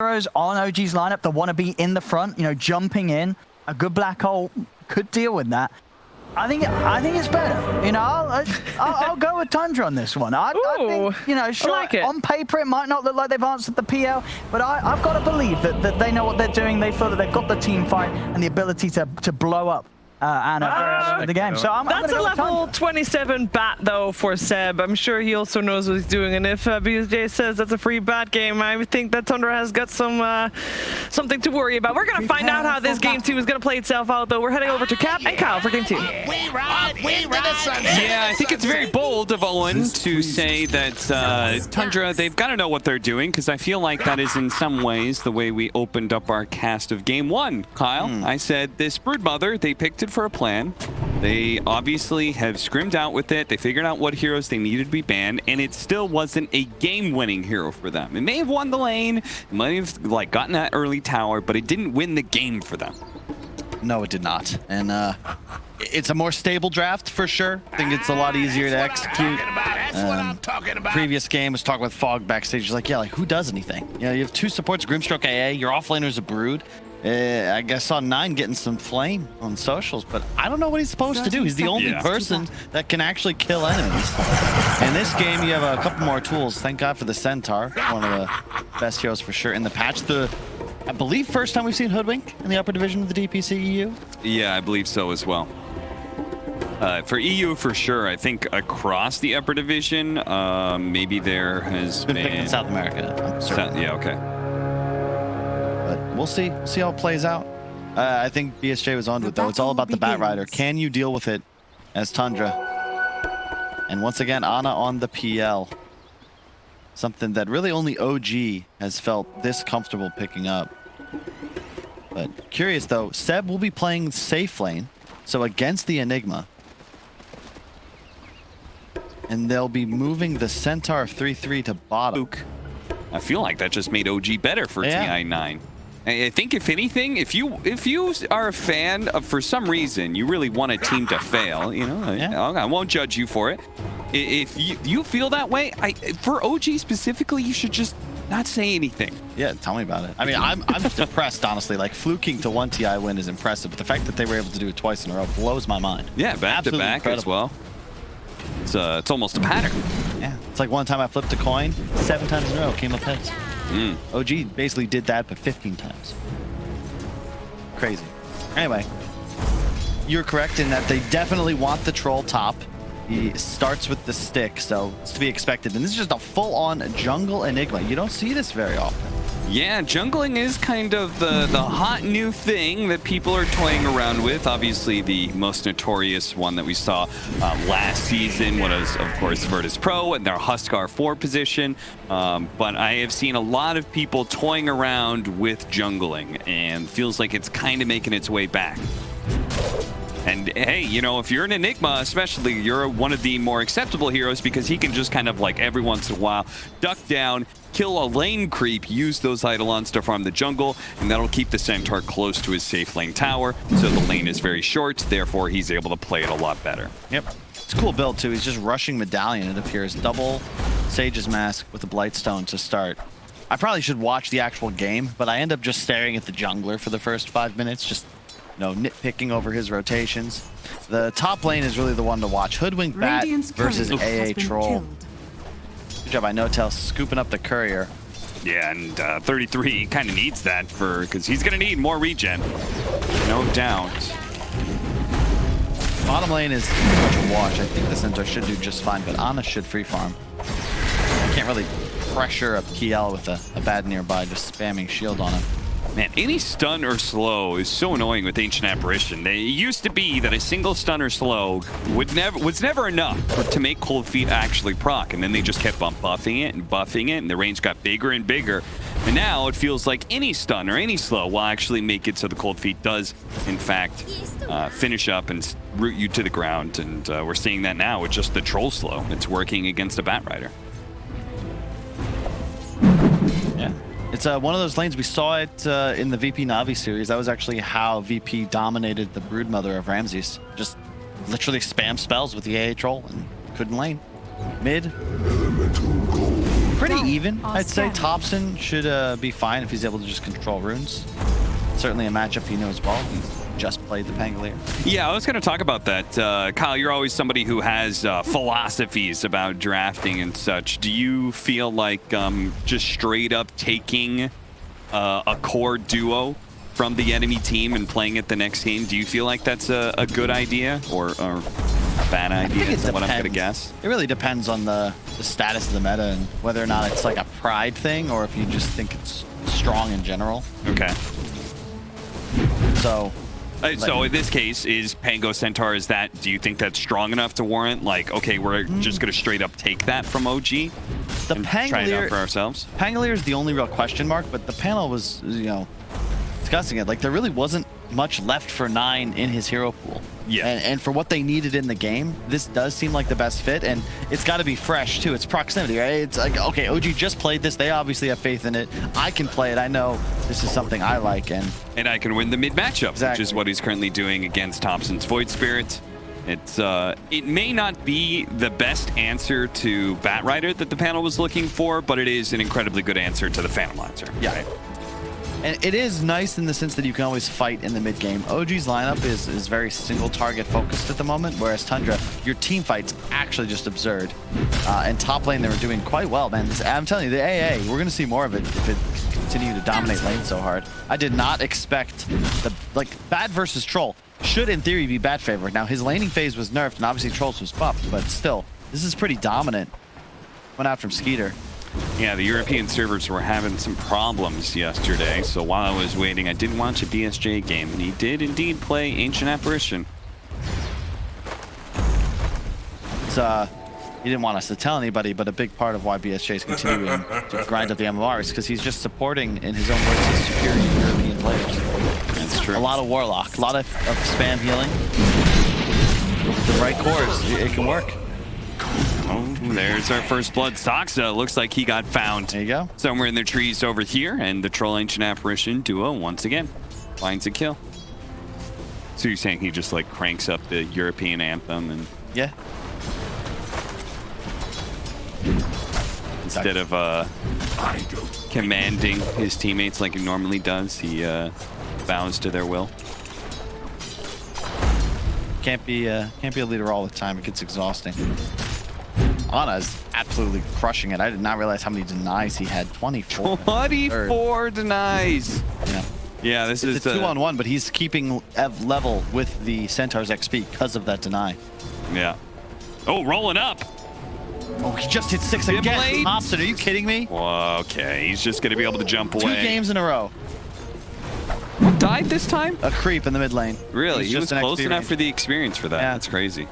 heroes on OG's lineup that want to be in the front, you know, jumping in. A good black hole could deal with that. I think it's better. You know, I'll go with Tundra on this one. I think, you know, sure, like on paper it might not look like they've answered the PL, but I've got to believe that they know what they're doing. They feel that they've got the team fight and the ability to blow up Anna the game. So that's a level 27 bat though for Seb. I'm sure he also knows what he's doing. And if BSJ says that's a free bat game, I think that Tundra has got some something to worry about. We're gonna find out how this game 2 is gonna play itself out though. We're heading over to Cap and Kyle for game 2. Yeah, I think it's very bold of Owen to say that Tundra, they've got to know what they're doing, because I feel like that is in some ways the way we opened up our cast of game 1. Kyle, I said this Broodmother, they picked it for a plan. They obviously have scrimmed out with it. They figured out what heroes they needed to be banned, and it still wasn't a game-winning hero for them. It may have won the lane, it might have like gotten that early tower, but it didn't win the game for them. No, it did not. And it's a more stable draft for sure. I think it's a lot easier to execute. Previous game was talking with Fog backstage. He's like, yeah, like who does anything? You know, you have 2 supports, Grimstroke AA, your offlaner's a Brood. I guess saw 9 getting some flame on socials, but I don't know what he's supposed to do. He's the only person that can actually kill enemies. In this game, you have a couple more tools. Thank God for the Centaur, one of the best heroes for sure in the patch. I believe first time we've seen Hoodwink in the upper division of the DPC EU. Yeah, I believe so as well. For EU, for sure. I think across the upper division, maybe there has been in South America. Yeah, okay. But we'll see. We'll see how it plays out. I think BSJ was on to it, though. It's all about the Batrider. Can you deal with it as Tundra? And once again, Ana on the PL. Something that really only OG has felt this comfortable picking up. But curious, though, Seb will be playing safe lane, so against the Enigma. And they'll be moving the Centaur 3-3 to bottom. I feel like that just made OG better for TI9. I think if anything, if you are a fan of, for some reason, you really want a team to fail, you know, I won't judge you for it. If you feel that way, for OG specifically, you should just not say anything. Yeah, tell me about it. I mean, I'm depressed, honestly. Like, fluking to 1 TI win is impressive, but the fact that they were able to do it twice in a row blows my mind. Yeah, back to back as well. It's almost a pattern. Yeah, it's like one time I flipped a coin, 7 times in a row, came up heads. OG basically did that, but 15 times. Crazy. Anyway, you're correct in that they definitely want the troll top. He starts with the stick, so it's to be expected. And this is just a full-on jungle Enigma. You don't see this very often. Yeah, jungling is kind of the hot new thing that people are toying around with. Obviously, the most notorious one that we saw last season was, of course, Virtus Pro and their Huskar 4 position. But I have seen a lot of people toying around with jungling, and feels like it's kind of making its way back. And hey, you know, if you're an Enigma, especially, you're one of the more acceptable heroes because he can just kind of like every once in a while duck down, kill a lane creep, use those Eidolons to farm the jungle, and that'll keep the Centaur close to his safe lane tower. So the lane is very short, therefore he's able to play it a lot better. Yep. It's a cool build too. He's just rushing Medallion, it appears. Double Sage's Mask with the Blightstone to start. I probably should watch the actual game, but I end up just staring at the jungler for the first 5 minutes, just nitpicking over his rotations. The top lane is really the one to watch. Hoodwink Bat versus AA Troll. Good job by Notel scooping up the courier. Yeah, and 33 kind of needs that because he's going to need more regen. No doubt. Bottom lane is pretty much a wash. I think the Centaur should do just fine, but Ana should free farm. I can't really pressure a PL with a bad nearby, just spamming shield on him. Man, any stun or slow is so annoying with Ancient Apparition. It used to be that a single stun or slow was never enough to make Cold Feet actually proc, and then they just kept on buffing it, and the range got bigger and bigger. And now it feels like any stun or any slow will actually make it so the Cold Feet does, in fact, finish up and root you to the ground. And we're seeing that now with just the Troll slow. It's working against a Batrider. Yeah. It's one of those lanes. We saw it in the VP Na'Vi series. That was actually how VP dominated the Broodmother of Ramses. Just literally spam spells with the AA Troll and couldn't lane. Mid. Pretty even. I'd say Thompson should be fine if he's able to just control runes. Certainly a matchup he knows well. He's just played the Pangolier. Yeah, I was going to talk about that. Kyle, you're always somebody who has philosophies about drafting and such. Do you feel like just straight up taking a core duo from the enemy team and playing it the next game, do you feel like that's a good idea or a bad idea? Is what I'm going to guess. It really depends on the status of the meta and whether or not it's like a pride thing or if you just think it's strong in general. Okay. So in this case, is Pango Centaur, do you think that's strong enough to warrant, like, okay, we're just going to straight up take that from OG the and try it out for ourselves? Pangolier is the only real question mark, but the panel was, discussing it. Like, there really wasn't much left for 9 in his hero pool. Yeah. And for what they needed in the game, this does seem like the best fit, and it's got to be fresh, too. It's proximity, right? It's like, okay, OG just played this. They obviously have faith in it. I can play it. I know this is something I like, and I can win the mid matchup, exactly. Which is what he's currently doing against Thompson's Void Spirit. It may not be the best answer to Batrider that the panel was looking for, but it is an incredibly good answer to the Phantom Lancer. Yeah. Right? And it is nice in the sense that you can always fight in the mid game. OG's lineup is very single target focused at the moment, whereas Tundra, your team fight's actually just absurd. And top lane, they were doing quite well, man. I'm telling you, the AA, we're going to see more of it if it continue to dominate lane so hard. I did not expect bad versus Troll should in theory be bad favorite. Now his laning phase was nerfed and obviously Troll's was buffed, but still, this is pretty dominant. Went out from Skiter. Yeah, the European servers were having some problems yesterday, so while I was waiting, I did watch a BSJ game, and he did indeed play Ancient Apparition. He didn't want us to tell anybody, but a big part of why BSJ is continuing to grind up the MMR is because he's just supporting, in his own words, his superior European players. That's true. A lot of Warlock, a lot of spam healing. With the right cores, it can work. Oh, there's our first blood. Saxa looks like he got found. There you go. Somewhere in the trees over here, and the Troll Ancient Apparition duo once again finds a kill. So you're saying he just like cranks up the European anthem and Yeah. instead of commanding his teammates like he normally does, he bows to their will. Can't be a leader all the time. It gets exhausting. Ana is absolutely crushing it. I did not realize how many denies he had. 24. 24 denies. Yeah. Yeah, this is a 2-on-1, but he's keeping level with the Centaur's XP because of that deny. Yeah. Oh, rolling up. Oh, he just hit 6 again. Thompson, are you kidding me? Well, okay, he's just going to be able to jump away. 2 games in a row. Who died this time? A creep in the mid lane. Really? He was close enough for the experience for that. Yeah. That's crazy.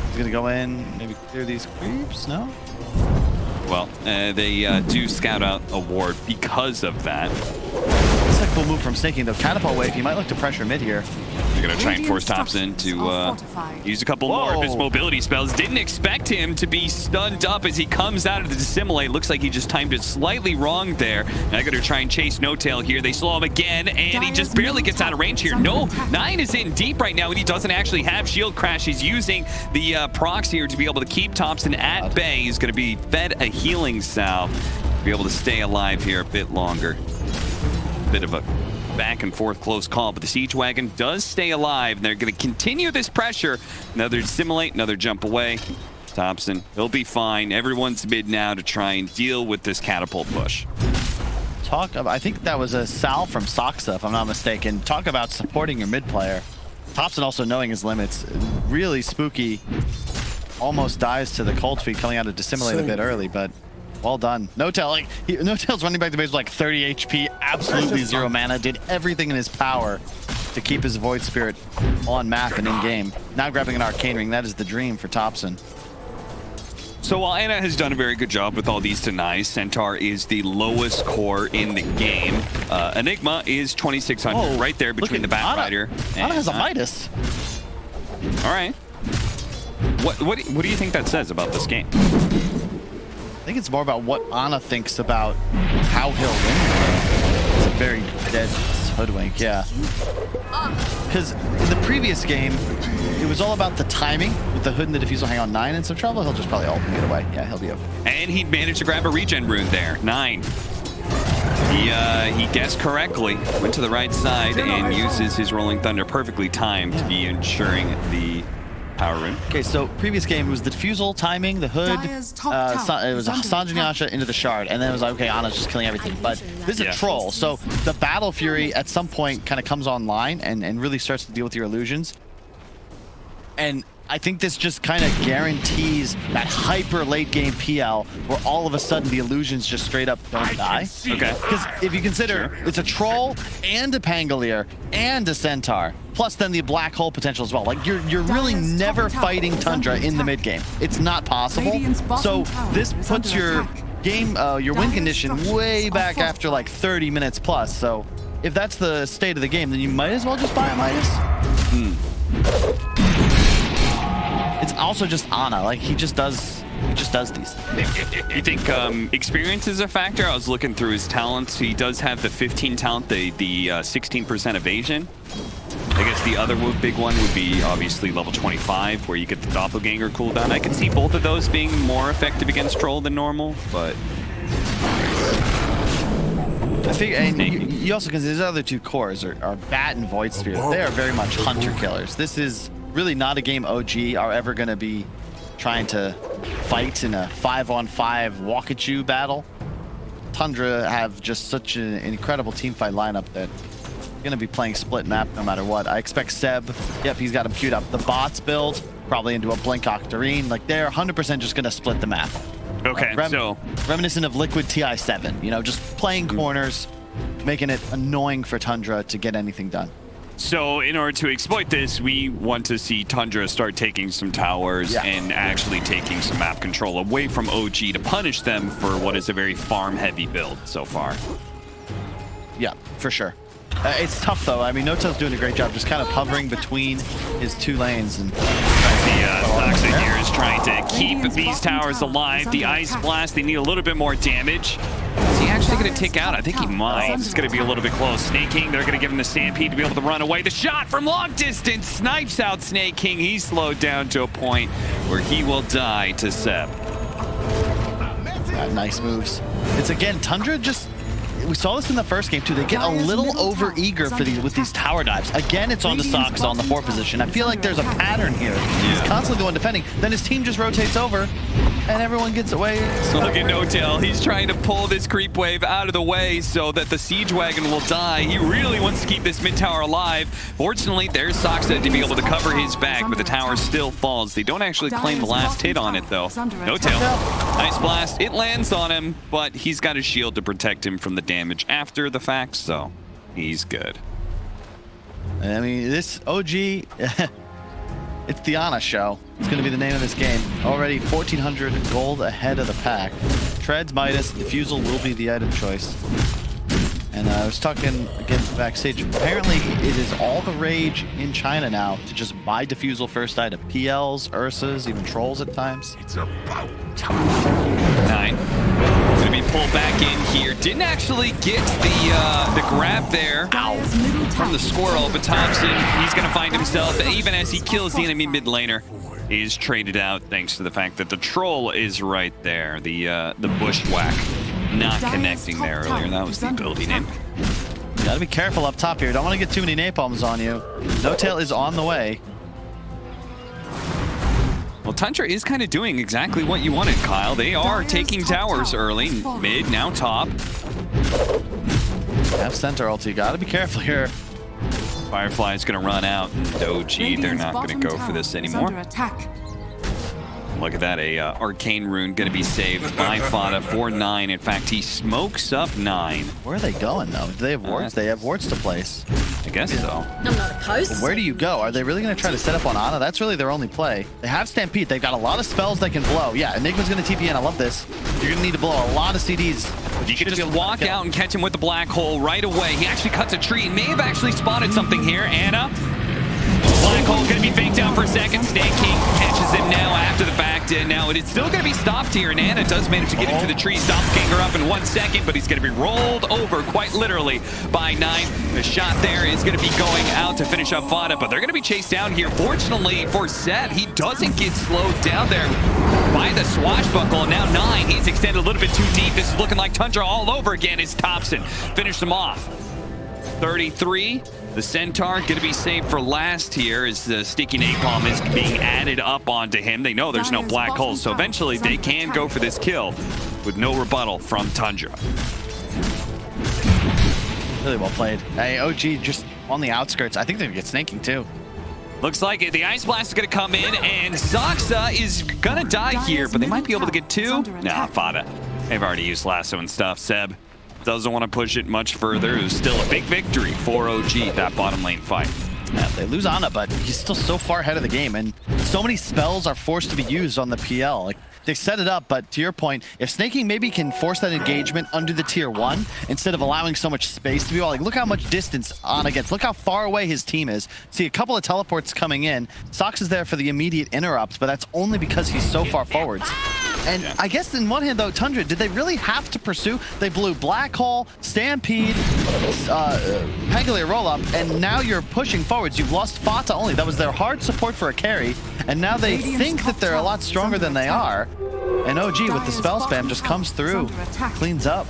He's going to go in, maybe clear these creeps, no? Well, they do scout out a ward because of that. It's like we'll move from snaking though. Catapult wave, he might look to pressure mid here. They're going to try and force Thompson to use a couple more of his mobility spells. Didn't expect him to be stunned up as he comes out of the dissimulate. Looks like he just timed it slightly wrong there. Now going to try and chase No Tail here. They slow him again, and he just barely gets out of range here. No, 9 is in deep right now, and he doesn't actually have shield crash. He's using the procs here to be able to keep Thompson at bay. He's going to be fed a healing salve to be able to stay alive here a bit longer. Bit of a back and forth close call, but the Siege Wagon does stay alive, and they're going to continue this pressure. Another dissimulate, another jump away. Thompson, he'll be fine. Everyone's mid now to try and deal with this catapult push. I think that was a Sal from Saxa, if I'm not mistaken. Talk about supporting your mid player. Thompson also knowing his limits. Really spooky. Almost dies to the cold feet coming out of dissimulate a bit early, but well done. No Tail, No Tail's running back to base with like 30 HP, absolutely 0 mana, did everything in his power to keep his Void Spirit on map and in game. Now grabbing an Arcane Ring, that is the dream for Thompson. So while Ana has done a very good job with all these denies, Centaur is the lowest core in the game. Enigma is 2,600 right there between the Batrider. Ana has a Midas. All right. What do you think that says about this game? I think it's more about what Ana thinks about how he'll win. It's a very dead Hoodwink, yeah. Because in the previous game, it was all about the timing with the Hood and the Diffusal hang on 9 and some trouble. He'll just probably ult and get away. Yeah, he'll be okay. And he managed to grab a regen rune there. 9. He guessed correctly, went to the right side, and uses his Rolling Thunder perfectly timed to be ensuring the power rune. Okay, so previous game was the Diffusal timing, the Hood, it was a Sanjin Yasha into the Shard, and then it was like, okay, Ana's just killing everything. But this is a Troll, so the Battle Fury at some point kind of comes online and really starts to deal with your illusions. And I think this just kind of guarantees that hyper late game PL where all of a sudden the illusions just straight up don't die. Okay. Because if you consider it's a Troll and a Pangolier and a Centaur, plus then the black hole potential as well. Like you're really never fighting Tundra in the mid game. It's not possible. So this puts your game, your win condition way back after like 30 minutes plus. So if that's the state of the game, then you might as well just buy a Midas. It's also just Ana, like he just does these things. You think experience is a factor? I was looking through his talents. He does have the 15 talent, the 16% evasion. I guess the other big one would be obviously level 25, where you get the doppelganger cooldown. I can see both of those being more effective against Troll than normal, but I think, and you also, because his other 2 cores are Bat and Void Sphere. They are very much hunter killers. This is really not a game OG are ever going to be trying to fight in a 5-on-5 walk at you battle. Tundra have just such an incredible teamfight lineup that you're going to be playing split map no matter what. I expect Seb, yep, he's got him queued up. The bots build probably into a Blink Octarine. Like they're 100% just going to split the map. okay, so reminiscent of Liquid TI7, you know, just playing corners, making it annoying for Tundra to get anything done. So in order to exploit this, we want to see Tundra start taking some towers and actually taking some map control away from OG to punish them for what is a very farm-heavy build so far. Yeah, for sure. It's tough though. I mean, Notel's doing a great job just kind of hovering between his 2 lanes. And the Toxic here is trying to keep these towers alive. The Ice Blast, they need a little bit more damage. Is he actually going to take out? I think he might. It's going to be a little bit close. Snake King, they're going to give him the Stampede to be able to run away. The shot from long distance snipes out Snake King. He's slowed down to a point where he will die to Seb. Yeah, nice moves. It's again, Tundra just... We saw this in the first game too. They get a little over eager for with these tower dives. Again, it's on the Sox on the 4 position. I feel like there's a pattern here. He's constantly the one defending. Then his team just rotates over, and everyone gets away. So look at Notel. He's trying to pull this creep wave out of the way so that the siege wagon will die. He really wants to keep this mid tower alive. Fortunately, there's Soxa to be able to cover his back, but the tower still falls. They don't actually claim the last hit on it though. Notel, nice blast. It lands on him, but he's got a shield to protect him from the damage after the fact, so he's good. I mean, this OG, it's the Ana show. It's going to be the name of this game. Already 1,400 gold ahead of the pack. Treads, Midas, Diffusal will be the item choice. And I was talking again backstage. Apparently, it is all the rage in China now to just buy Diffusal first item. PLs, Ursas, even Trolls at times. It's about time. 9. Gonna be pulled back in here. Didn't actually get the grab there from the squirrel, but Thompson, he's gonna find himself, even as he kills the enemy mid laner, is traded out thanks to the fact that the Troll is right there. The bushwhack not connecting there earlier. That was the ability name. Gotta be careful up top here. Don't want to get too many napalms on you. Notel is on the way. Well, Tundra is kind of doing exactly what you wanted, Kyle. They are taking towers early, mid, now top. Have center ulti. Gotta be careful here. Firefly is going to run out. Doji, they're not going to go for this anymore. Look at that, a arcane rune going to be saved by Fada for 9. In fact, he smokes up 9. Where are they going though? Do they have wards? They have wards to place. I guess so. I'm not opposed. But where do you go? Are they really going to try to set up on Ana? That's really their only play. They have Stampede. They've got a lot of spells they can blow. Yeah, Enigma's going to TP in. I love this. You're going to need to blow a lot of CDs. You could just walk out and catch him with the black hole right away. He actually cuts a tree. He may have actually spotted something here. Ana Black hole gonna be faked out for a second. Snake King catches him now after the fact, and now it is still gonna be stopped here. Nana does manage to get into the tree, stops Kangar up in 1 second, but he's gonna be rolled over quite literally by 9. The shot there is gonna be going out to finish up Vada, but they're gonna be chased down here. Fortunately for Seb, he doesn't get slowed down there by the swashbuckle. Now 9, he's extended a little bit too deep. This is looking like Tundra all over again as Thompson finished him off. 33. The Centaur going to be saved for last here as the sticky napalm is being added up onto him. They know there's no black holes, so eventually they can go for this kill with no rebuttal from Tundra. Really well played. Hey, OG just on the outskirts. I think they're going to get snaking too. Looks like the Ice Blast is going to come in, and Zoxa is going to die here, but they might be able to get 2. Nah, Fada. They've already used lasso and stuff. Seb doesn't want to push it much further. It was still a big victory for OG, that bottom lane fight. Yeah, they lose Ana, but he's still so far ahead of the game, and so many spells are forced to be used on the PL. Like, they set it up, but to your point, if Snaking maybe can force that engagement under the tier 1 instead of allowing so much space to be all, like, look how much distance Ana gets. Look how far away his team is. See a couple of teleports coming in. Sox is there for the immediate interrupts, but that's only because he's so far forwards. And I guess in one hand though, Tundra, did they really have to pursue? They blew Black Hole, Stampede, Pangolier roll-up, and now you're pushing forwards. You've lost Fata only. That was their hard support for a carry, and now they think that they're a lot stronger than they are. And OG with the spell spam just comes through, cleans up.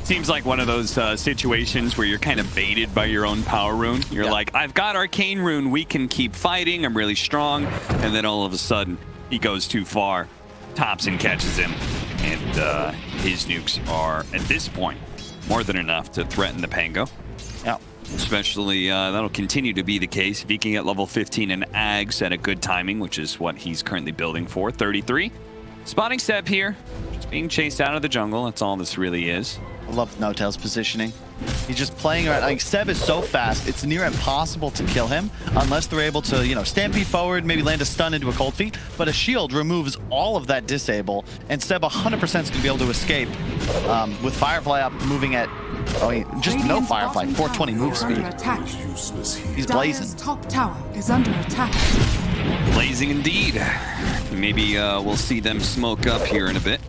Seems like one of those situations where you're kind of baited by your own power rune. You're like, I've got Arcane Rune, we can keep fighting, I'm really strong, and then all of a sudden, he goes too far. Thompson catches him, and his nukes are, at this point, more than enough to threaten the Pango. Yeah. Especially, that'll continue to be the case if he can get level 15 and Ags at a good timing, which is what he's currently building for. 33. Spotting Seb here, just being chased out of the jungle. That's all this really is. I love No-Tail's positioning. He's just playing around. Like, Seb is so fast, it's near impossible to kill him unless they're able to, you know, stampede forward, maybe land a stun into a cold feet. But a shield removes all of that disable, and Seb 100% is going to be able to escape with Firefly up, moving at, just no Firefly, 420 move speed. He's blazing. Top tower is under attack. Blazing indeed. Maybe we'll see them smoke up here in a bit.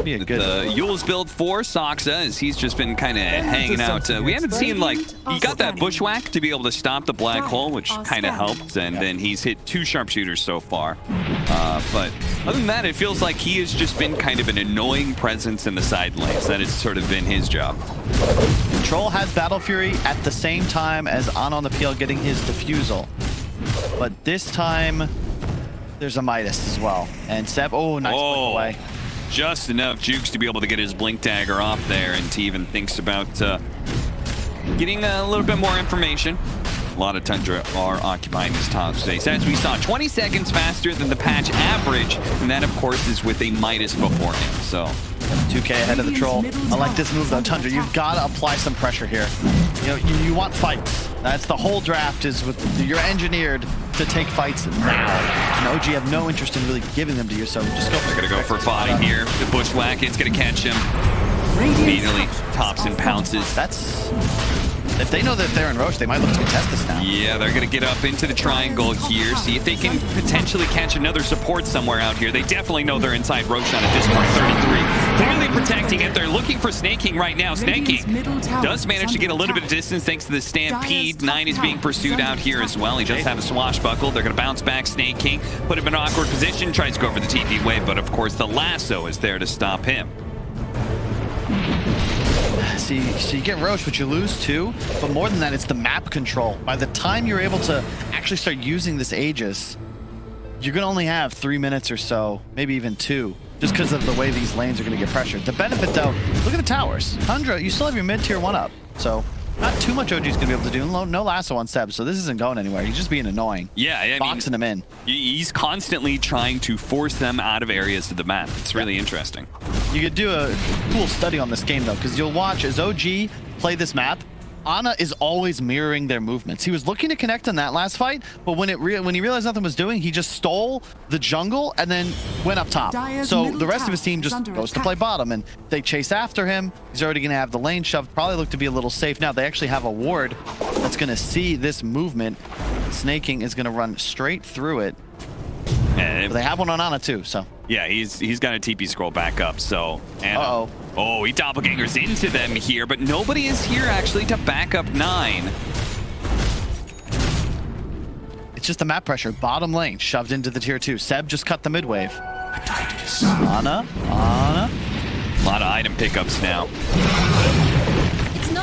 Be a good The Yule's build for Soxa, as he's just been kind of hanging out. We haven't seen, like, he got that bushwhack to be able to stop the black hole, which kind of helped, and then he's hit 2 sharpshooters so far. But other than that, it feels like he has just been kind of an annoying presence in the side lanes. That has sort of been his job. Troll has Battle Fury at the same time as Ana on the PL getting his defusal. But this time, there's a Midas as well. And Seb, nice blink away. Just enough jukes to be able to get his blink dagger off there, and he even thinks about getting a little bit more information. A lot of Tundra are occupying this top space. As we saw, 20 seconds faster than the patch average, and that of course is with a Midas before him. So 2K ahead of the Troll. I like this move though, Tundra. You've got to apply some pressure here. You know, you want fights. That's the whole draft, is with you're engineered to take fights now. And OG have no interest in really giving them to you, so just go for it. They're gonna go for body here. The bushwhack, it's gonna catch him. Immediately, Thompson pounces. That's... If they know that they're in Roche, they might look to contest this now. Yeah, they're going to get up into the triangle here, see if they can potentially catch another support somewhere out here. They definitely know they're inside Roshan at this point, 33. Clearly protecting it. They're looking for Snaking right now. Snaking does manage to get a little bit of distance thanks to the Stampede. 9 is being pursued out here as well. He does have a swashbuckle. They're going to bounce back Snaking, put him in an awkward position, tries to go for the TP wave, but of course the lasso is there to stop him. See, so you get Roche, but you lose 2. But more than that, it's the map control. By the time you're able to actually start using this Aegis, you're going to only have 3 minutes or so, maybe even 2, just because of the way these lanes are going to get pressured. The benefit, though, look at the towers. Tundra, you still have your mid-tier 1 up, so not too much OG's going to be able to do. No lasso on Seb, so this isn't going anywhere. He's just being annoying. Yeah, I mean, boxing him in. He's constantly trying to force them out of areas of the map. It's really interesting. You could do a cool study on this game, though, because you'll watch as OG play this map, Ana is always mirroring their movements. He was looking to connect in that last fight, but when he realized nothing was doing, he just stole the jungle and then went up top. So the rest of his team just goes to play bottom, and they chase after him. He's already going to have the lane shoved. Probably look to be a little safe now. They actually have a ward that's going to see this movement. Snaking is going to run straight through it. But they have one on Ana too, so. Yeah, he's got a TP scroll back up, so. Ana, oh, he doppelgangers into them here, but nobody is here actually to back up 9. It's just the map pressure. Bottom lane shoved into the tier 2. Seb just cut the mid wave. Ana. A lot of item pickups now.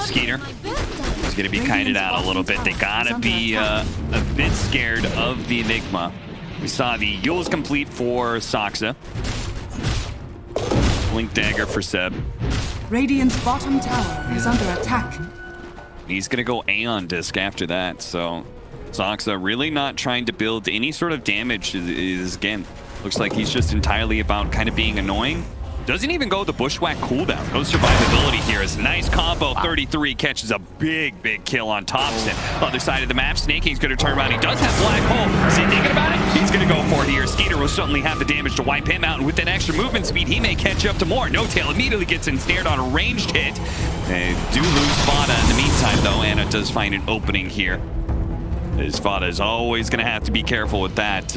Skiter is going to be kited out a little bit. They gotta be a bit scared of the Enigma. We saw the Yule's complete for Saksa. Blink dagger for Seb. Radiant's bottom tower is under attack. He's gonna go Aeon disc after that, so Saksa really not trying to build any sort of damage. Is again, looks like he's just entirely about kind of being annoying. Doesn't even go the bushwhack cooldown. No survivability here. It's a nice combo. 33 catches a big kill on Thompson. Other side of the map, Snaking's going to turn around. He does have Black Hole. Is he thinking about it? He's going to go for it here. Skiter will certainly have the damage to wipe him out. And with that extra movement speed, he may catch up to more. No Tail immediately gets ensnared on a ranged hit. They do lose Vada in the meantime, though. Ana does find an opening here. His Vada is always going to have to be careful with that.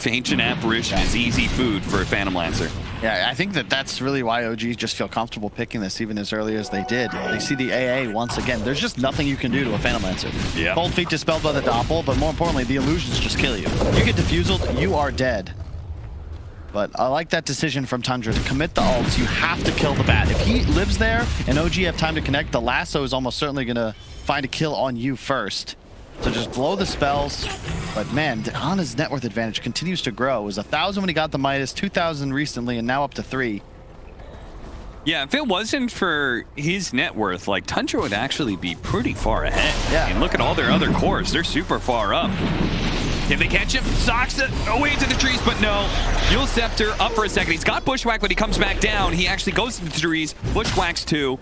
Ancient Apparition is easy food for a Phantom Lancer. Yeah, I think that's really why OGs just feel comfortable picking this even as early as they did. They see the AA once again. There's just nothing you can do to a Phantom Lancer. Yeah. Cold Feet dispelled by the Doppel, but more importantly, the illusions just kill you. You get diffuseled, you are dead. But I like that decision from Tundra to commit the ults. You have to kill the bat. If he lives there and OG have time to connect, the lasso is almost certainly going to find a kill on you first. So just blow the spells. But man, Ana's net worth advantage continues to grow. It was 1,000 when he got the Midas, 2,000 recently, and now up to 3. Yeah, if it wasn't for his net worth, like Tundra would actually be pretty far ahead. Yeah. And look at all their other cores. They're super far up. Can they catch him? Saksa away to the trees, but no. Yule Scepter up for a second. He's got Bushwhack, but he comes back down. He actually goes to the trees. Bushwhacks 2.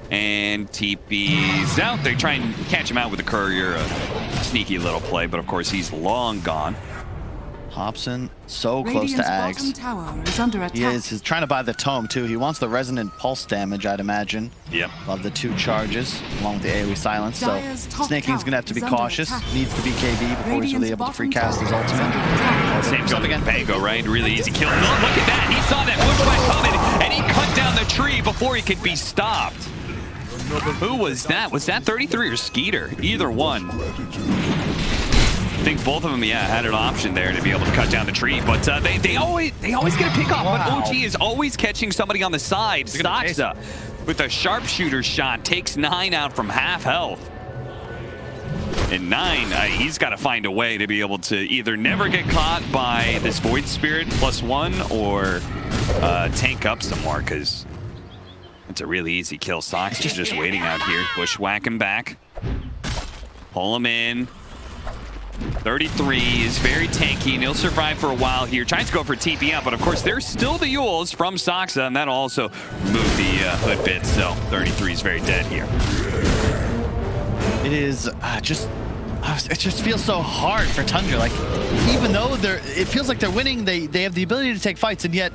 And TP's out. They try and catch him out with a courier. A sneaky little play, but of course he's long gone. Hobson so close to Ags. Tower is under attack. He's trying to buy the tome too. He wants the resonant pulse damage, I'd imagine. Yep. Love the 2 charges along with the AoE silence. So Snaking's gonna have to be cautious. Needs to be KB before he's really able to free cast his ultimate. Same goes again. Pango, right? Really easy kill. No, look at that. He saw that Bushwhack coming, and he cut down the tree before he could be stopped. Who was that? Was that 33 or Skiter? Either one. I think both of them, yeah, had an option there to be able to cut down the tree, but they always get a pick off. But OG is always catching somebody on the side. Saksa with a sharpshooter shot takes 9 out from half health. And 9, he's got to find a way to be able to either never get caught by this Void Spirit +1 or tank up some more, because it's a really easy kill. Sox is just waiting out here. Bushwhack him back. Pull him in. 33 is very tanky, and he'll survive for a while here. Tries to go for TP out, but of course there's still the Yules from Saksa, and that'll also remove the hood bit, so 33 is very dead here. It is it just feels so hard for Tundra. Like, even though it feels like they're winning, they have the ability to take fights, and yet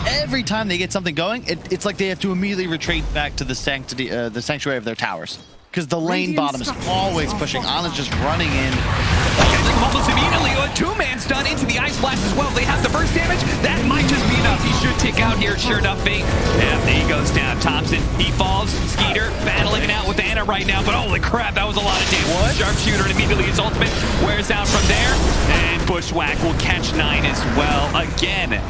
every time they get something going, it's like they have to immediately retreat back to the sanctuary of their towers. Because the lane bottom is always pushing. Ana's just running in. Almost immediately, a 2-man stun into the Ice Blast as well. They have the burst damage. That might just be enough. He should tick out here. Sure enough, Fate. Yeah, there he goes down. Thompson, he falls. Skiter battling it out with Ana right now, but holy crap, that was a lot of damage. Sharpshooter, and immediately his ultimate wears out from there. And Bushwhack will catch 9 as well. Again,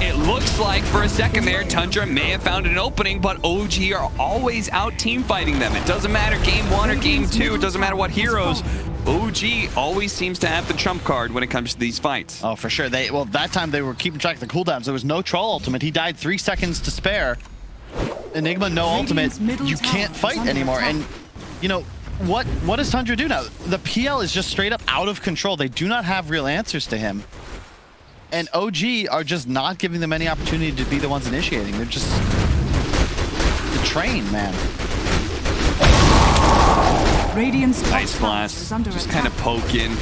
it looks like for a second there, Tundra may have found an opening, but OG are always out team fighting them. It doesn't matter game 1 or game 2. It doesn't matter what heroes. OG always seems to have the trump card when it comes to these fights. Oh, for sure. Well, that time they were keeping track of the cooldowns. There was no Troll ultimate. He died 3 seconds to spare. Enigma, no ultimate. You can't fight anymore. And, you know, what does Tundra do now? The PL is just straight up out of control. They do not have real answers to him. And OG are just not giving them any opportunity to be the ones initiating. They're just the train, man. Radiant's top Ice tower Blast, is under just attack. kind of poking.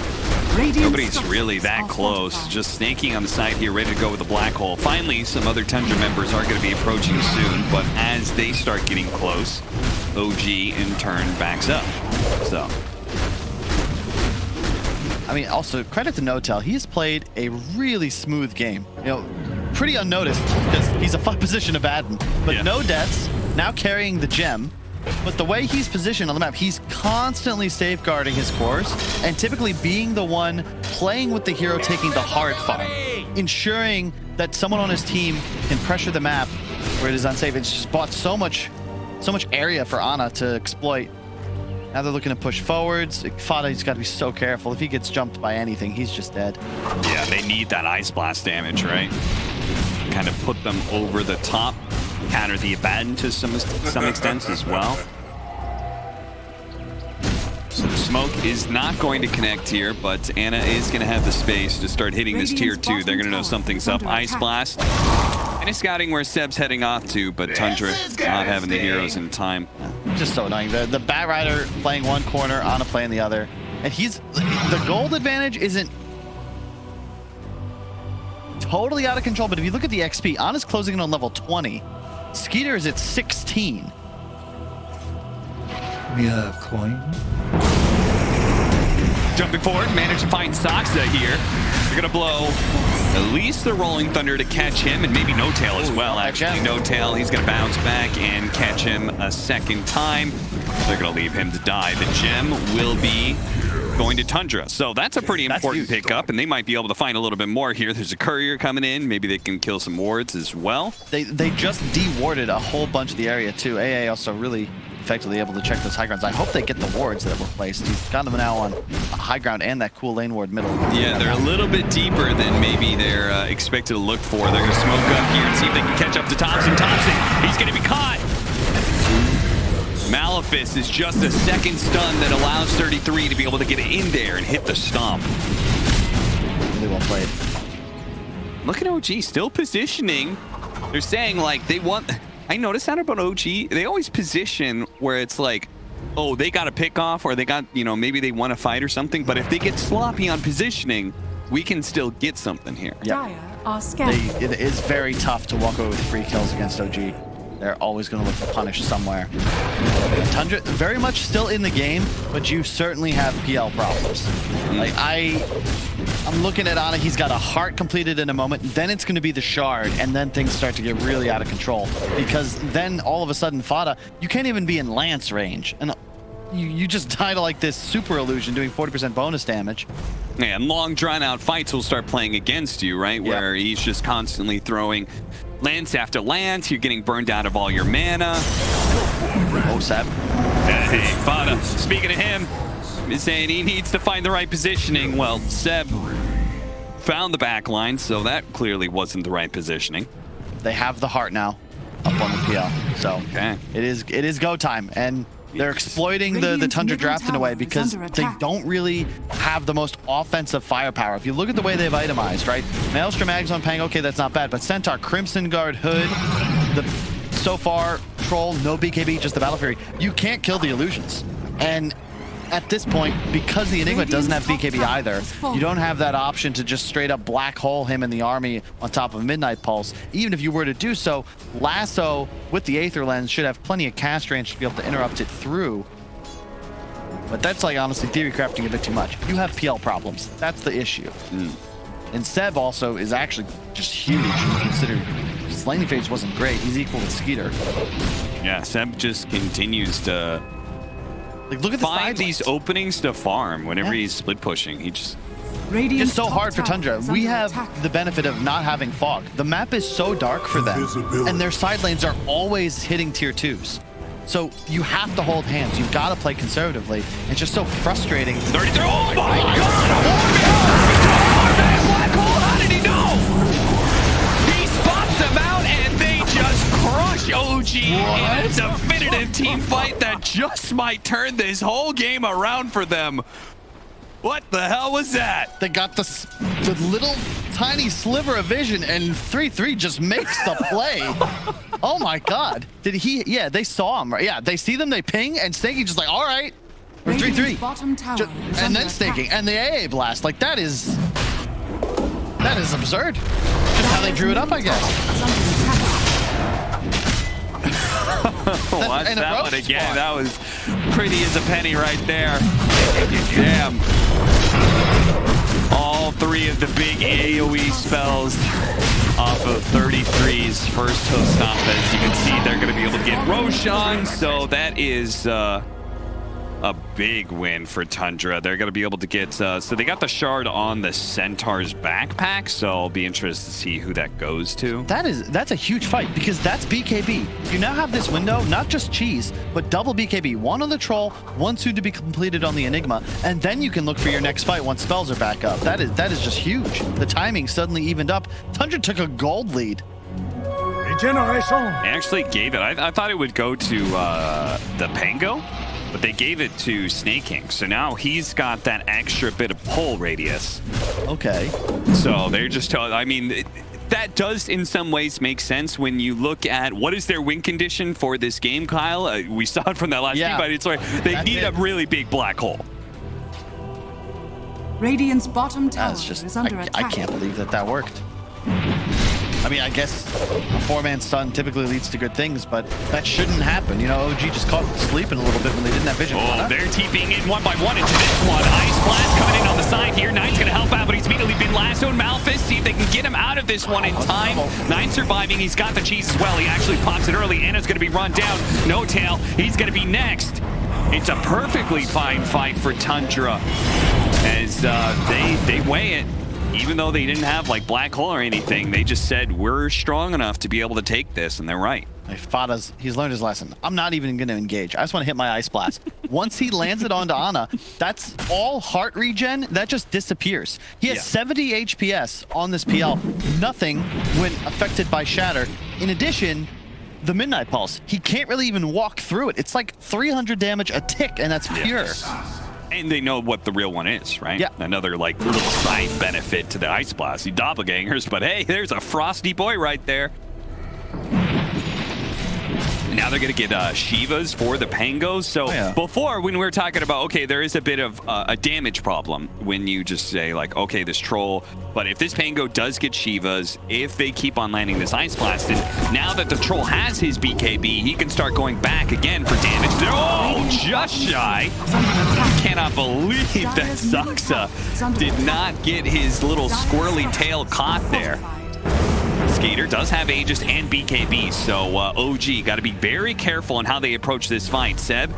Radiant's Nobody's structures really that are close. fortified. Just snaking on the side here, ready to go with the black hole. Finally, some other Tundra members are going to be approaching soon, but as they start getting close, OG in turn backs up. So, I mean, also credit to Notel. He's played a really smooth game. You know, pretty unnoticed because he's a fun position to Batten, but Yeah. no deaths. Now carrying the gem. But the way he's positioned on the map, he's constantly safeguarding his cores and typically being the one playing with the hero taking the hard farm, ensuring that someone on his team can pressure the map where it is unsafe. It's just bought so much area for Ana to exploit. Now they're looking to push forwards. Fada's got to be so careful. If he gets jumped by anything, he's just dead. yeah, they need that Ice Blast damage, right? Kind of put them over the top, counter the Abaddon to some extent as well. So the smoke is not going to connect here, but Ana is going to have the space to start hitting this tier 2. They're going to know something's up. Ice Blast. And it's scouting where Seb's heading off to, but Tundra not having the heroes in time. Just so annoying. The Batrider playing one corner, Ana playing the other. And the gold advantage isn't totally out of control, but if you look at the XP, Ana's closing in on level 20. Skiter is at 16. We have coin. Jumping forward, managed to find Saksa here. They're gonna blow at least the Rolling Thunder to catch him, and maybe No Tail as well, actually. No Tail, he's gonna bounce back and catch him a second time. They're gonna leave him to die. The gem will be going to Tundra. So that's a pretty important pickup, and they might be able to find a little bit more here. There's a courier coming in. Maybe they can kill some wards as well. They just de-warded a whole bunch of the area too. AA also really effectively able to check those high grounds. I hope they get the wards that were placed. He's got them now on high ground and that cool lane ward middle. Yeah, they're a little bit deeper than maybe they're expected to look for. They're going to smoke up here and see if they can catch up to Thompson. He's going to be caught. Malefice is just a second stun that allows 33 to be able to get in there and hit the stomp. Really well played. Look at OG still positioning. They're saying like they want... I noticed that about OG. They always position where it's like, oh, they got a pick off, or they got, you know, maybe they want to fight or something. But if they get sloppy on positioning, we can still get something here. Dire are scanning. It is very tough to walk away with free kills against OG. They're always going to look to punish somewhere. Tundra very much still in the game, but you certainly have PL problems. Like I'm looking at Ana. He's got a heart completed in a moment. Then it's going to be the shard, and then things start to get really out of control because then all of a sudden, Fada, you can't even be in lance range, and you just die to like this super illusion doing 40% bonus damage. Yeah, and long drawn out fights will start playing against you, right? Where he's just constantly throwing lance after lance. You're getting burned out of all your mana. Oh, Seb. Hey, Fada, speaking of him, is saying he needs to find the right positioning. Well, Seb found the back line, so that clearly wasn't the right positioning. They have the heart now up on the PL. So it is go time, and they're exploiting the Tundra draft in a way because they don't really have the most offensive firepower. If you look at the way they've itemized, right? Maelstrom, Ags on Pang, okay, that's not bad, but Centaur, Crimson Guard, Hood, so far, Troll, no BKB, just the Battle Fury. You can't kill the illusions. And at this point, because the Enigma doesn't have BKB either, you don't have that option to just straight up black hole him in the army on top of Midnight Pulse. Even if you were to do so, Lasso with the Aether Lens should have plenty of cast range to be able to interrupt it through. But that's like honestly theory crafting a bit too much. You have PL problems. That's the issue. And Seb also is actually just huge considering his laning phase wasn't great. He's equal to Skeeter. Yeah, Seb just continues to like look at the find these openings to farm whenever he's split pushing. He just it's so hard for Tundra. We have the benefit of not having fog. The map is so dark for them, and their side lanes are always hitting tier 2s. So you have to hold hands. You've got to play conservatively. It's just so frustrating. 33. Oh my God! Black hole. How did he know? He spots them out, and they just crush OG in a definitive team fight that just might turn this whole game around for them. What the hell was that? They got the little tiny sliver of vision, and 3-3 just makes the play. Oh my God. Did he? Yeah, they saw him. Right? Yeah, they see them, they ping, and Snaky just like, all right, Or 3-3. Radiant's bottom tower is And under then staking. attack. And the AA blast. Like, that is absurd. Just how they drew it up, I guess. Is under attack. Watch and a that roach one again. spawn. That was pretty as a penny right there. Damn. All 3 of the big AoE spells off of 33's first hook stop. As you can see, they're going to be able to get Roshan. So that is a big win for Tundra. They're going to be able to get... so they got the shard on the Centaur's backpack. So I'll be interested to see who that goes to. That's a huge fight because that's BKB. You now have this window, not just cheese, but double BKB. One on the Troll, one soon to be completed on the Enigma, and then you can look for your next fight once spells are back up. That is just huge. The timing suddenly evened up. Tundra took a gold lead. Regeneration. They actually gave it. I thought it would go to the Pango, but they gave it to Snake King. So now he's got that extra bit of pull radius. Okay. So they're just, I mean, that does in some ways make sense when you look at what is their win condition for this game, Kyle. We saw it from that last game, but it's like they That's need it. a really big black hole. Radiant's bottom tower That's just, is under I attack. can't believe that worked. I mean, I guess a 4-man stun typically leads to good things, but that shouldn't happen. You know, OG just caught sleeping a little bit when they didn't have vision. Oh, they're TPing in one by one into this one. Ice Blast coming in on the side here. Nine's going to help out, but he's immediately been lassoed. Malphus, see if they can get him out of this one in time. Nine surviving. He's got the cheese as well. He actually pops it early. Anna's going to be run down. No tail. He's going to be next. It's a perfectly fine fight for Tundra as they weigh it. Even though they didn't have like black hole or anything, they just said we're strong enough to be able to take this, and they're right. He's learned his lesson. I'm not even going to engage. I just want to hit my Ice Blast. Once he lands it onto Ana, that's all heart regen. That just disappears. He has 70 HPS on this PL. Nothing when affected by Shatter. In addition, the Midnight Pulse. He can't really even walk through it. It's like 300 damage a tick, and that's pure. And they know what the real one is, right? Yeah. Another like little side benefit to the Ice Blast. You doppelgangers, but hey, there's a frosty boy right there. Now they're going to get Shivas for the Pangos. So before, when we were talking about, okay, there is a bit of a damage problem when you just say like, okay, this Troll, but if this Pango does get Shivas, if they keep on landing this Ice Blast, and now that the Troll has his BKB, he can start going back again for damage. Oh, just shy. Cannot believe that Zuxa did not get his little squirrely tail caught there. Skater does have Aegis and BKB, so OG got to be very careful on how they approach this fight. Seb,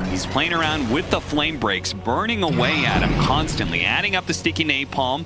he's playing around with the flame breaks, burning away at him constantly, adding up the sticky napalm.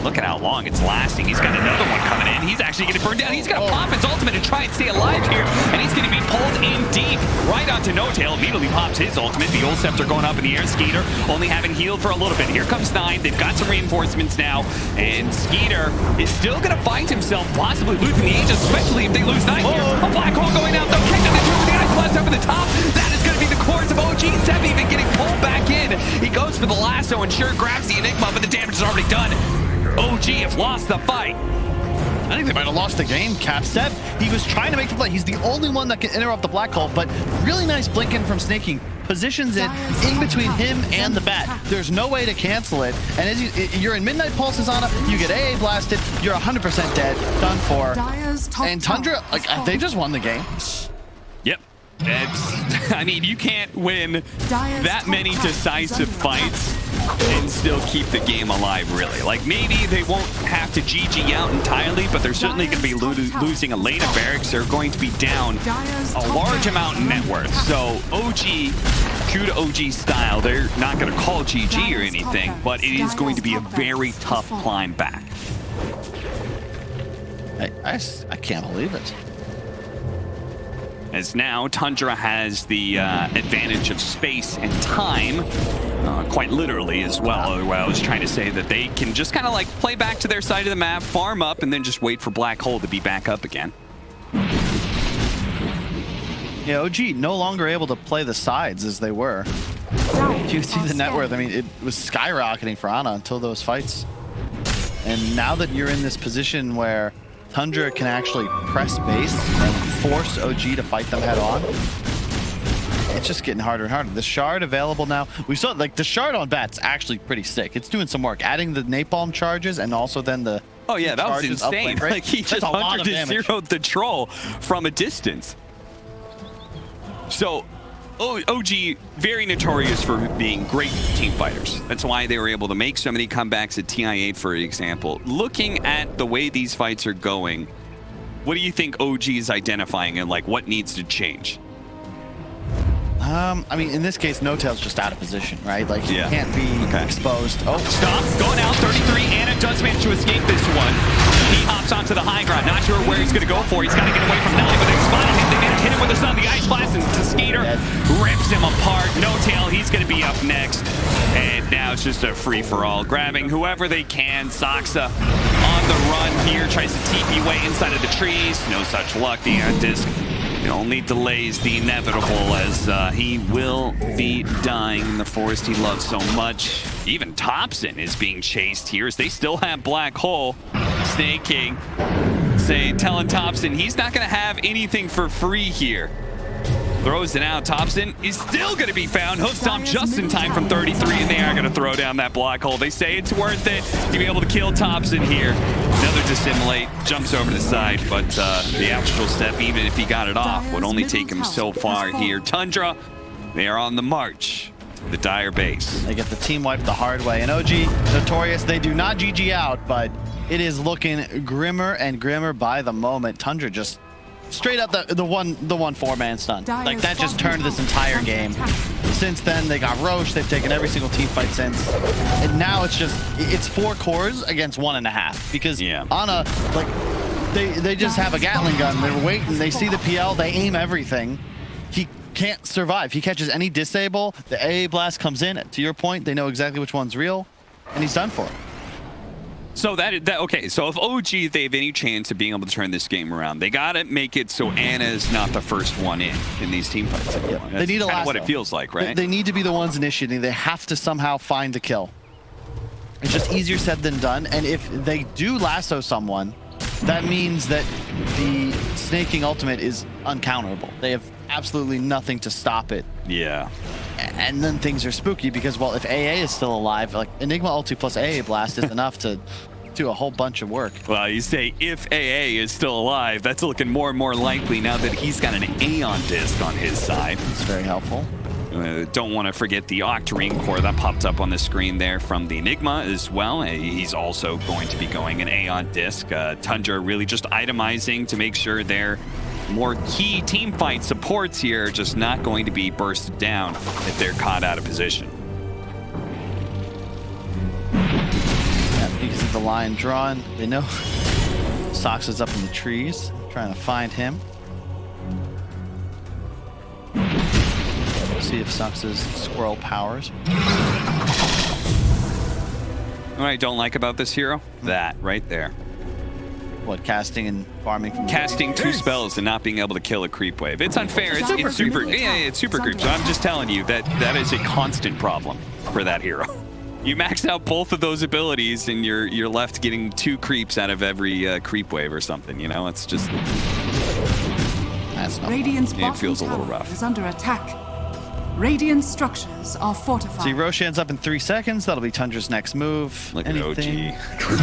Look at how long it's lasting. He's got another one coming in. He's actually going to burn down. He's going to pop his ultimate and try and stay alive here, and he's going to be pulled in deep right onto No Tail. Immediately pops his ultimate. The Old Scepter going up in the air. Skeeter only having healed for a little bit. Here comes Nine. They've got some reinforcements now, and Skeeter is still going to find himself possibly losing the Aegis, especially if they lose Nine here. A black hole going out, though. Kicked on the two with the Ice Blast over the top. That is going to be the course of OG. Seb even getting pulled back in. He goes for the lasso and sure grabs the Enigma, but the damage is already done. OG have lost the fight. I think they might have lost the game, Cap. Seb, he was trying to make the play. He's the only one that can interrupt the black hole, but really nice blinking from Snake King. Positions it in between him and the bat. There's no way to cancel it. And as you're in Midnight Pulses on it, you get AA blasted, you're 100% dead, done for. And Tundra, like, they just won the game. Yep. I mean, you can't win that many decisive fights and still keep the game alive, really. Like, maybe they won't have to GG out entirely, but they're certainly going to be losing a lane of barracks. They're going to be down a large amount in net worth. So OG, true to OG style, they're not going to call GG or anything, but it is going to be a very tough climb back. I can't believe it. As now Tundra has the advantage of space and time, quite literally as well. I was trying to say that they can just kind of like play back to their side of the map, farm up, and then just wait for Black Hole to be back up again. Yeah, OG no longer able to play the sides as they were. Do you see the net worth? I mean, it was skyrocketing for Ana until those fights. And now that you're in this position where Tundra can actually press base and force OG to fight them head on, it's just getting harder and harder. The shard available now. We saw like the shard on Bat's actually pretty sick. It's doing some work, adding the napalm charges and also then the Oh yeah, that was charges up insane. lane break. Like he That's just a lot of damage. 100-0'd the troll from a distance. So OG, very notorious for being great team fighters. That's why they were able to make so many comebacks at TI8, for example. Looking at the way these fights are going, what do you think OG is identifying and like what needs to change? I mean, in this case, No Tail's just out of position, right? Like, he Yeah. can't be exposed. Oh, Stop, going out, 33. Anna does manage to escape this one. He hops onto the high ground, not sure where he's going to go for. He's got to get away from Nelly, but they spotted him. They managed to hit him with the sun. The ice blast, and the skater rips him apart. No Tail, he's going to be up next. And now it's just a free-for-all. Grabbing whoever they can. Saksa on the run here, tries to TP way inside of the trees. No such luck. The disc only delays the inevitable as he will be dying in the forest he loves so much. Even Thompson is being chased here as they still have Black Hole. Snake King telling Thompson he's not going to have anything for free here. Throws it out. Thompson is still going to be found. He'll stop just in time from 33, and they are going to throw down that Black Hole. They say it's worth it to be able to kill Thompson here. Another dissimulate, jumps over the side, but the actual step, even if he got it off, would only take him so far here. Tundra, they are on the march to the Dire base. they get the team wipe the hard way. And OG, notorious, they do not GG out, but it is looking grimmer and grimmer by the moment. Tundra just straight up the one four-man stun. Like, that just turned this entire game. Since then, they got Roche. They've taken every single team fight since. And now it's 4 cores against 1.5. Because Ana, like, they just have a Gatling gun. They're waiting. They see the PL. They aim everything. He can't survive. He catches any disable. The AA blast comes in. To your point, they know exactly which one's real. And he's done for. So okay, so if OG, they have any chance of being able to turn this game around, they gotta make it so Anna's not the first one in these team fights. That's They need a lasso. what it feels like, right? They need to be the ones initiating. They have to somehow find the kill. It's just easier said than done. And if they do lasso someone, that means that the snaking ultimate is uncounterable. They have absolutely nothing to stop it. Yeah. And then things are spooky because, well, if AA is still alive, like Enigma ulti plus AA blast is enough to do a whole bunch of work. Well, you say if AA is still alive, that's looking more and more likely now that he's got an Aeon disc on his side. It's very helpful. Don't want to forget the Octarine core that popped up on the screen there from the Enigma as well. He's also going to be going an Aeon disc. Tundra really just itemizing to make sure their more key team fight supports here are just not going to be bursted down if they're caught out of position. Yeah, because of the line drawn, they know Sox is up in the trees, trying to find him. See if Sox's squirrel powers. What I don't like about this hero, that right there. What, casting and farming from Casting 2 spells and not being able to kill a creep wave. It's unfair. It's super. Yeah, it's super creep. So I'm just telling you that is a constant problem for that hero. You max out both of those abilities and you're left getting 2 creeps out of every creep wave or something. You know, it's just That's not Radiant's it bottom feels a little tower rough. is under attack. Radiant structures are fortified. See, Roche ends up in 3 seconds. That'll be Tundra's next move. Look Anything? at OG.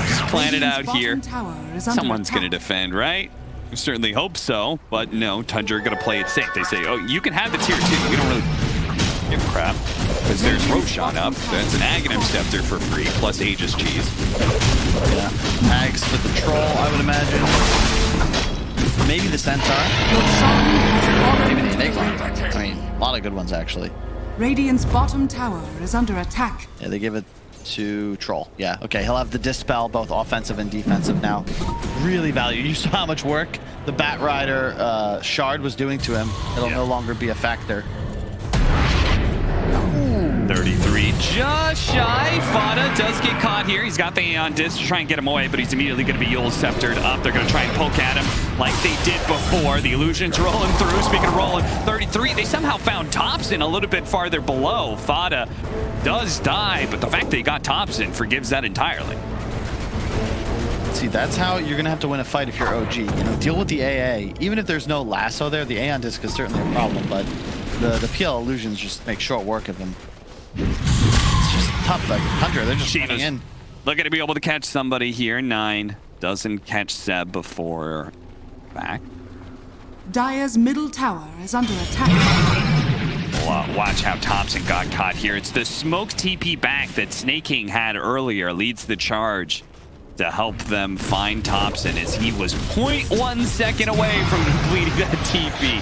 Just plan it out Radiant's here. bottom tower is under Someone's going to attack. defend, right? We certainly hope so, but no, Tundra going to play it safe. They say, oh, you can have the tier 2. We don't really give a crap. Because there's Roshan up. That's an Aghanim Scepter for free, plus Aegis Cheese. Yeah. Ags for the troll, I would imagine. Maybe the Centaur. Maybe the Enigma. I mean, a lot of good ones, actually. Radiant's bottom tower is under attack. Yeah, they give it to Troll. Yeah, okay, he'll have the Dispel, both offensive and defensive now. Really value. You saw how much work the Batrider shard was doing to him. It'll no longer be a factor. 33, just shy. Fada does get caught here. He's got the Aeon Disc to try and get him away, but he's immediately going to be Yule Sceptered up. They're going to try and poke at him like they did before. The illusion's rolling through. Speaking of rolling, 33, they somehow found Thompson a little bit farther below. Fada does die, but the fact that he got Thompson forgives that entirely. See, that's how you're going to have to win a fight if you're OG. You know, deal with the AA. Even if there's no lasso there, the Aeon Disc is certainly a problem, but The PL illusions just make short work of him. It's just tough. Like Tundra, they're just running in. Looking to be able to catch somebody here. 9 doesn't catch Seb before back. Dire's middle tower is under attack. Watch how Thompson got caught here. It's the smoke TP back that Snake King had earlier leads the charge to help them find Thompson as he was 0.1 second away from completing that TP.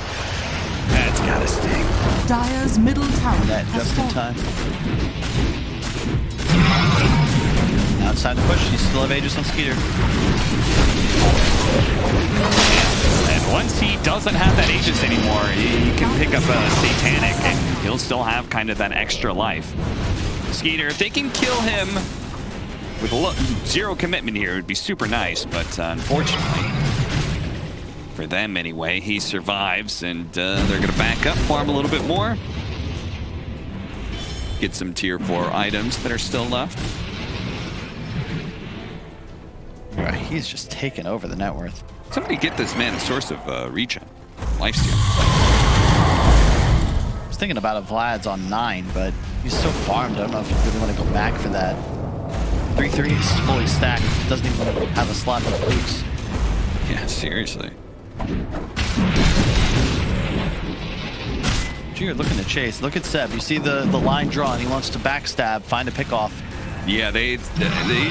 That's gotta sting. Dire's middle tower That has just in fallen. time. Now it's time to push. You still have Aegis on Skeeter. And once he doesn't have that Aegis anymore, he can pick up a Satanic and he'll still have kind of that extra life. Skeeter, if they can kill him with zero commitment here, it would be super nice, but unfortunately, for them anyway, he survives and they're gonna back up, farm a little bit more. Get some tier 4 items that are still left. He's just taken over the net worth. Somebody get this man a source of regen. Lifesteal. I was thinking about a Vlad's on 9, but he's so farmed. I don't know if you really want to go back for that. 3-3 is fully stacked. Doesn't even have a slot for the boots. Yeah, seriously. You're looking to chase. Look at Seb. You see the line drawn. He wants to backstab, find a pickoff. Yeah, they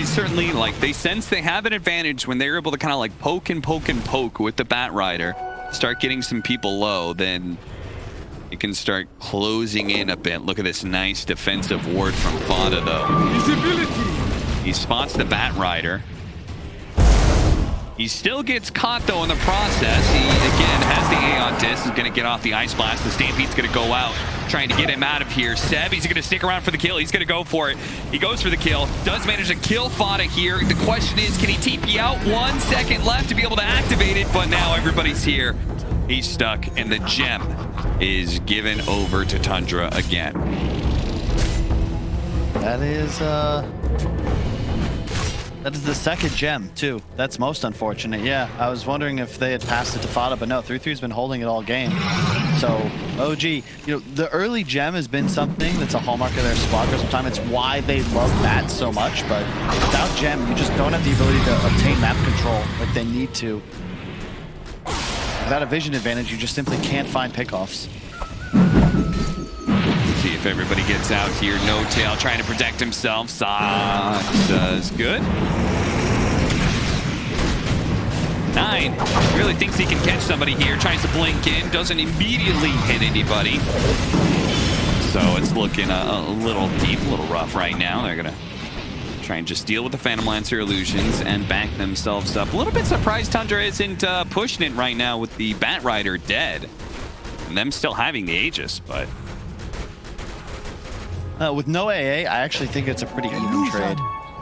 certainly, like, they sense they have an advantage when they're able to kind of like poke and poke and poke with the Batrider. Start getting some people low, then you can start closing in a bit. Look at this nice defensive ward from Fada, though. Visibility. He spots the Batrider. He still gets caught, though, in the process. He, again, has the Aeon Disc. He's going to get off the Ice Blast. The Stampede's going to go out, trying to get him out of here. Seb, he's going to stick around for the kill. He's going to go for it. He goes for the kill. Does manage to kill Fada here. The question is, can he TP out? 1 second left to be able to activate it, but now everybody's here. He's stuck, and the gem is given over to Tundra again. That is the second gem, too. That's most unfortunate. Yeah, I was wondering if they had passed it to Fada, but no, 3-3's been holding it all game. So, OG, you know, the early gem has been something that's a hallmark of their squad for some time. It's why they love bats so much, but without gem, you just don't have the ability to obtain map control like they need to. Without a vision advantage, you just simply can't find pickoffs. See if everybody gets out here. No Tail trying to protect himself. Sox does good. 9 really thinks he can catch somebody here. Tries to blink in. Doesn't immediately hit anybody. So it's looking a little deep, a little rough right now. They're going to try and just deal with the Phantom Lancer illusions and back themselves up. A little bit surprised Tundra isn't pushing it right now with the Batrider dead. And them still having the Aegis, but... with no AA, I actually think it's a pretty even trade.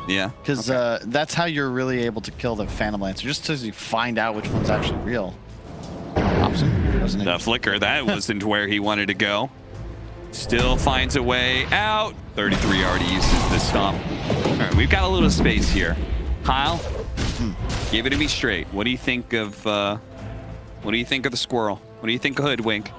Yeah. Because that's how you're really able to kill the Phantom Lancer, just as you find out which one's actually real. Thompson, wasn't it? The flicker, that wasn't where he wanted to go. Still finds a way out. 33 already uses the stomp. All right, we've got a little space here. Kyle, give it to me straight. What do you think of the squirrel? What do you think of Hoodwink?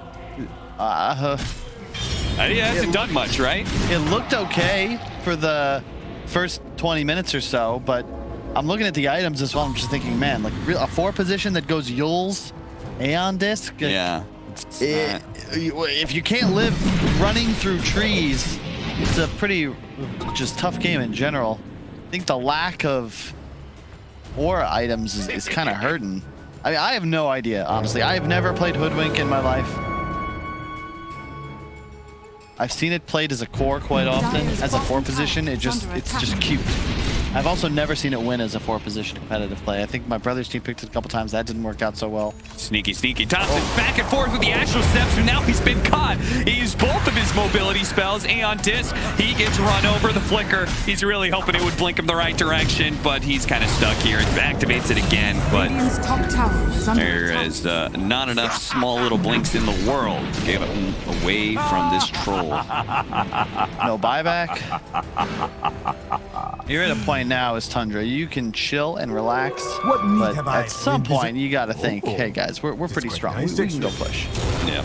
He hasn't done much, right? It looked okay for the first 20 minutes or so, but I'm looking at the items as well. I'm just thinking, man, like a 4 position that goes Yule's Aeon Disc. Yeah. If you can't live running through trees, it's a pretty just tough game in general. I think the lack of aura items is kind of hurting. I mean, I have no idea, honestly. I have never played Hoodwink in my life. I've seen it played as a core quite often. As a 4 position, it's just cute. I've also never seen it win as a 4 position competitive play. I think my brother's team picked it a couple times. That didn't work out so well. Sneaky, sneaky. Thompson back and forth with the Astral Steps, and now he's been caught. He used both of his mobility spells. Aeon Disc, he gets run over. The flicker, he's really hoping it would blink him the right direction, but he's kind of stuck here. It activates it again, but there is not enough small little blinks in the world to get him away from this troll. No buyback. You're at a point now as Tundra. You can chill and relax, but at some point you got to think, hey guys, we're pretty strong. We can go push. Yeah.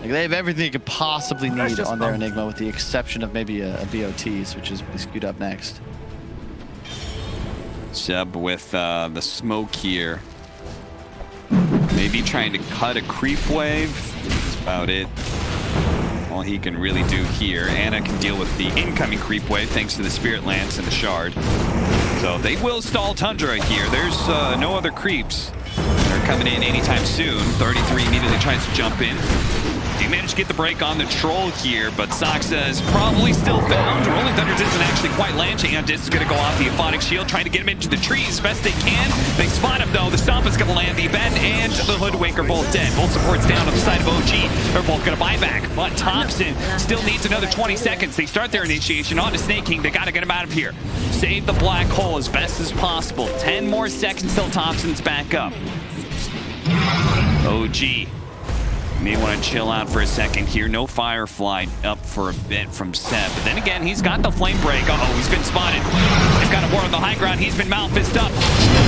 Like, they have everything you could possibly need on their Enigma, with the exception of maybe a BOTs, which is queued up next. Seb with the smoke here. Maybe trying to cut a creep wave. That's about it. All he can really do here. Anna can deal with the incoming creep wave thanks to the Spirit Lance and the Shard. So they will stall Tundra here. There's no other creeps that are coming in anytime soon. 33 immediately tries to jump in. He managed to get the break on the Troll here, but Soxa is probably still found. Rolling Thunder isn't actually quite launching. This is going to go off the Aphotic Shield, trying to get him into the trees best they can. They spot him though. The Stomp is going to land. The Event and the Hoodwink are both dead. Both supports down on the side of OG. They're both going to buy back, but Thompson still needs another 20 seconds. They start their initiation on to Snake King. They got to get him out of here. Save the black hole as best as possible. 10 more seconds till Thompson's back up. OG may want to chill out for a second here. No Firefly up for a bit from Seb. But then again, he's got the flame break. Uh-oh, he's been spotted. They've got a war on the high ground. He's been Malfist up.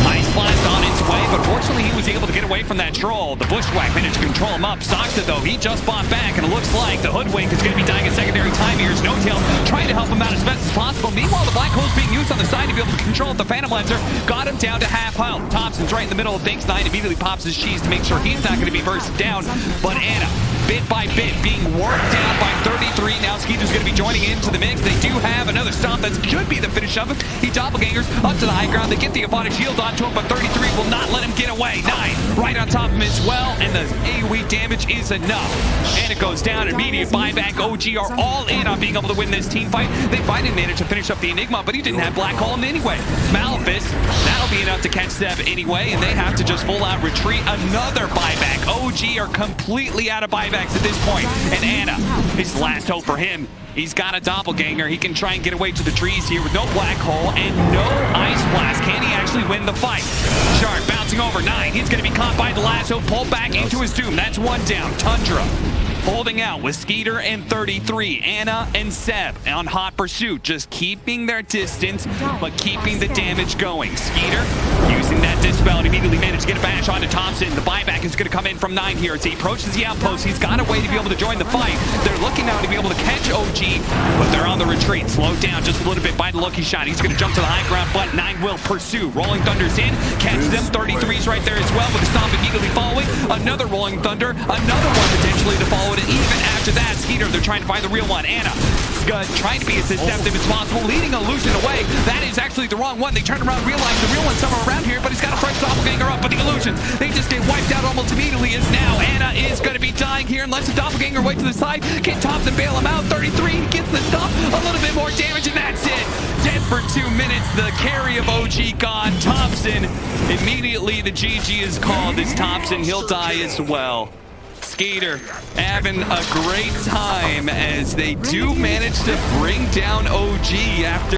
Ice Blast on its way, but fortunately he was able to get away from that Troll. The Bushwhack managed to control him up. Soxa, though, he just bought back, and it looks like the Hoodwink is going to be dying at secondary time here. No Tail trying to help him out as best as possible. Meanwhile, the Black Hole's being used on the side to be able to control the Phantom Lancer. Got him down to half health. Thompson's right in the middle of things. 9 immediately pops his cheese to make sure he's not going to be bursted down. But Anna, bit by bit, being worked down by 33. Now Skeeter's going to be joining into the mix. They do have another stomp that should be the finish of him. He doppelgangers up to the high ground. They get the Aphotic Shield onto him, but 33 will not let him get away. 9 right on top of him as well, and the AoE damage is enough. And it goes down. Immediate buyback. OG are all in on being able to win this team fight. They finally managed to finish up the Enigma, but he didn't have Black Hole in anyway. Malfist, that'll be enough to catch Seb anyway, and they have to just full out retreat. Another buyback. OG are completely out of buybacks at this point, and Anna is the last hope for him. He's got a doppelganger. He can try and get away to the trees here with no Black Hole and no Ice Blast. Can he actually win the fight? Shard bouncing over 9. He's going to be caught by the lasso, pulled back into his doom. That's 1 down. Tundra holding out with Skeeter and 33. Anna and Seb on hot pursuit, just keeping their distance, but keeping the damage going. Skeeter using that Dispel and immediately managed to get a bash onto Thompson. The buyback is going to come in from 9 here as he approaches the outpost. He's got a way to be able to join the fight. They're looking now to be able to catch OG, but they're on the retreat. Slowed down just a little bit by the lucky shot. He's going to jump to the high ground, but 9 will pursue. Rolling Thunder's in, catch them. 33's right there as well, with the Stomp immediately following. Another Rolling Thunder, another one potentially to follow it. And even after that, Skeeter, they're trying to find the real one. Anna trying to be as deceptive as possible, leading Illusion away. That is actually the wrong one. They turn around, realize the real one's somewhere around here, but he's got a fresh doppelganger up. But the Illusions, they just get wiped out almost immediately, as now Anna is going to be dying here unless the doppelganger way to the side. Can Thompson bail him out? 33 gets the stop, a little bit more damage, and that's it. Dead for 2 minutes. The carry of OG gone. Thompson, immediately the GG is called. This Thompson, he'll die as well. Skater having a great time as they do manage to bring down OG after